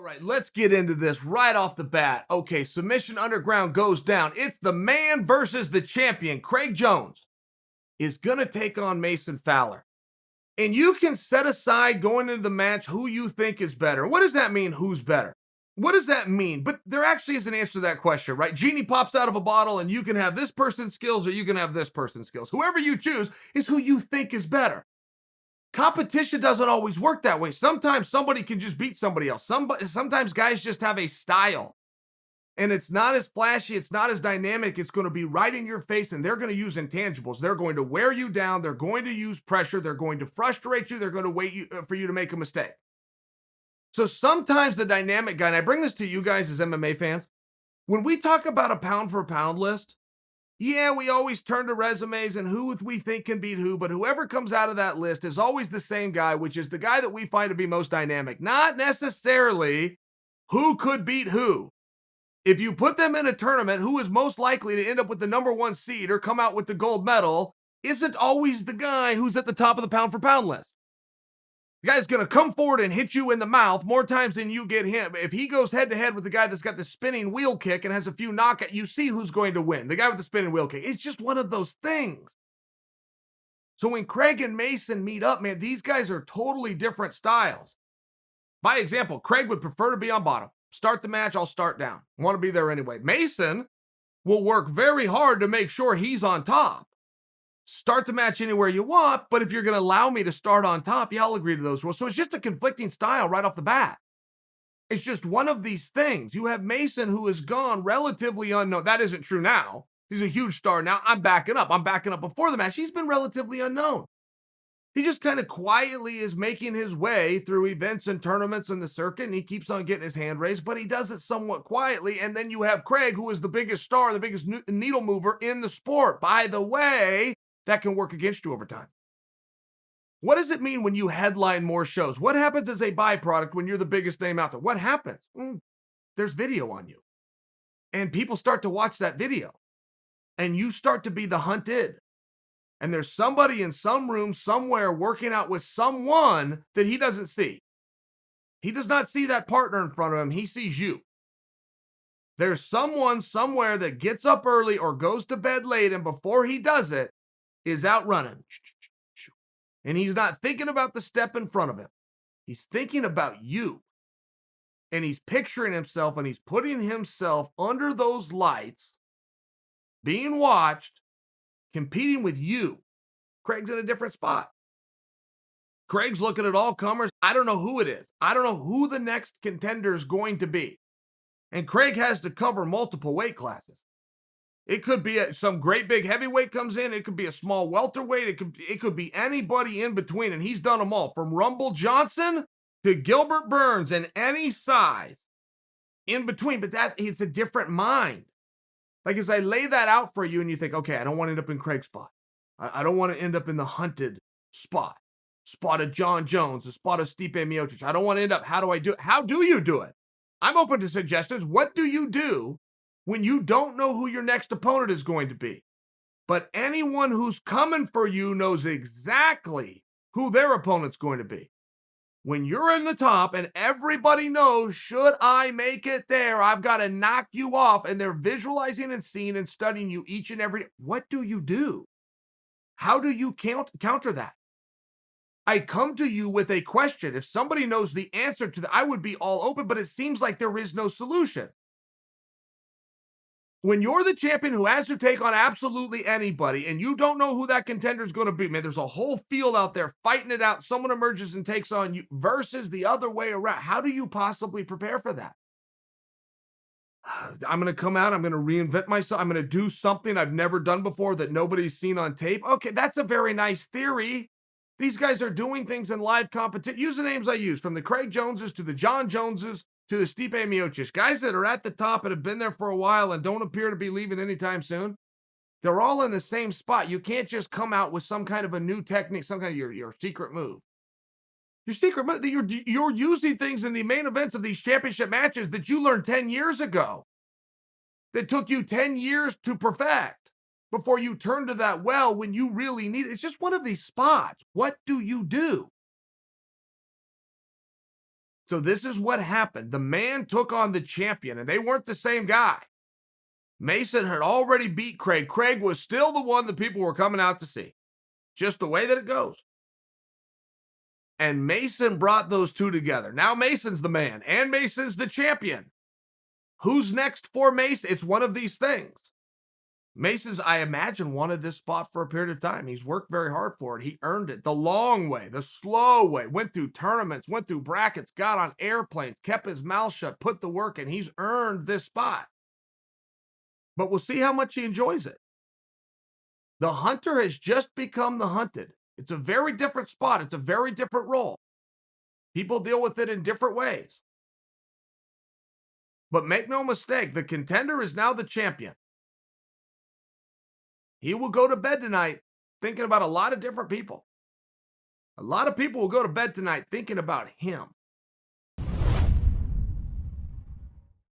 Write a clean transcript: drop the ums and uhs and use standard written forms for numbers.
All right, let's get into this right off the bat. Okay, Submission Underground goes down. It's the man versus the champion. Craig Jones is going to take on Mason Fowler. And you can set aside going into the match who you think is better. What does that mean, who's better? What does that mean? But there actually is an answer to that question, right? Genie pops out of a bottle and you can have this person's skills or you can have this person's skills. Whoever you choose is who you think is better. Competition doesn't always work that way. Sometimes somebody can just beat somebody else. Sometimes guys just have a style. And it's not as flashy, it's not as dynamic. It's going to be right in your face, and they're going to use intangibles. They're going to wear you down. They're going to use pressure. They're going to frustrate you. They're going to wait for you to make a mistake. So sometimes the dynamic guy, and I bring this to you guys as MMA fans, when we talk about a pound for pound list, yeah, we always turn to resumes and who we think can beat who, but whoever comes out of that list is always the same guy, which is the guy that we find to be most dynamic, not necessarily who could beat who. If you put them in a tournament, who is most likely to end up with the number one seed or come out with the gold medal isn't always the guy who's at the top of the pound for pound list. The guy's going to come forward and hit you in the mouth more times than you get him. If he goes head to head with the guy that's got the spinning wheel kick and has a few knockouts, you see who's going to win. The guy with the spinning wheel kick. It's just one of those things. So when Craig and Mason meet up, man, these guys are totally different styles. By example, Craig would prefer to be on bottom. Start the match, I'll start down. Want to be there anyway. Mason will work very hard to make sure he's on top. Start the match anywhere you want, but if you're going to allow me to start on top, yeah, I'll agree to those rules. So it's just a conflicting style right off the bat. It's just one of these things. You have Mason, who is gone relatively unknown. That isn't true now. He's a huge star now. I'm backing up before the match. He's been relatively unknown. He just kind of quietly is making his way through events and tournaments in the circuit, and he keeps on getting his hand raised, but he does it somewhat quietly. And then you have Craig, who is the biggest star, the biggest needle mover in the sport. By the way, that can work against you over time. What does it mean when you headline more shows? What happens as a byproduct when you're the biggest name out there? What happens? There's video on you. And people start to watch that video. And you start to be the hunted. And there's somebody in some room somewhere working out with someone that he doesn't see. He does not see that partner in front of him. He sees you. There's someone somewhere that gets up early or goes to bed late, and before he does it, is out running. And he's not thinking about the step in front of him. He's thinking about you. And he's picturing himself, and he's putting himself under those lights, being watched, competing with you. Craig's in a different spot. Craig's looking at all comers. I don't know who it is. I don't know who the next contender is going to be. And Craig has to cover multiple weight classes. It could be some great big heavyweight comes in. It could be a small welterweight. It could be anybody in between, and he's done them all, from Rumble Johnson to Gilbert Burns, and any size in between. But it's a different mind. Like, as I lay that out for you and you think, okay, I don't want to end up in Craig's spot. I don't want to end up in the hunted spot of John Jones, the spot of Stipe Miocic. I don't want to end up, how do I do it? How do you do it? I'm open to suggestions. What do you do when you don't know who your next opponent is going to be? But anyone who's coming for you knows exactly who their opponent's going to be. When you're in the top and everybody knows, should I make it there, I've got to knock you off, and they're visualizing and seeing and studying you each and every day. What do you do? How do you counter that? I come to you with a question. If somebody knows the answer to that, I would be all open, but it seems like there is no solution. When you're the champion who has to take on absolutely anybody and you don't know who that contender is going to be, man, there's a whole field out there fighting it out. Someone emerges and takes on you versus the other way around. How do you possibly prepare for that? I'm going to come out. I'm going to reinvent myself. I'm going to do something I've never done before that nobody's seen on tape. Okay, that's a very nice theory. These guys are doing things in live competition. Use the names I use, from the Craig Joneses to the John Joneses to the Stipe Miocic, guys that are at the top and have been there for a while and don't appear to be leaving anytime soon. They're all in the same spot. You can't just come out with some kind of a new technique, some kind of your secret move. Your secret move, you're using things in the main events of these championship matches that you learned 10 years ago, that took you 10 years to perfect before you turn to that well when you really need it. It's just one of these spots. What do you do? So this is what happened. The man took on the champion, and they weren't the same guy. Mason had already beat Craig. Craig was still the one that people were coming out to see. Just the way that it goes. And Mason brought those two together. Now Mason's the man, and Mason's the champion. Who's next for Mason? It's one of these things. Mason's, I imagine, wanted this spot for a period of time. He's worked very hard for it. He earned it the long way, the slow way, went through tournaments, went through brackets, got on airplanes, kept his mouth shut, put the work in. He's earned this spot. But we'll see how much he enjoys it. The hunter has just become the hunted. It's a very different spot. It's a very different role. People deal with it in different ways. But make no mistake, the contender is now the champion. He will go to bed tonight thinking about a lot of different people. A lot of people will go to bed tonight thinking about him.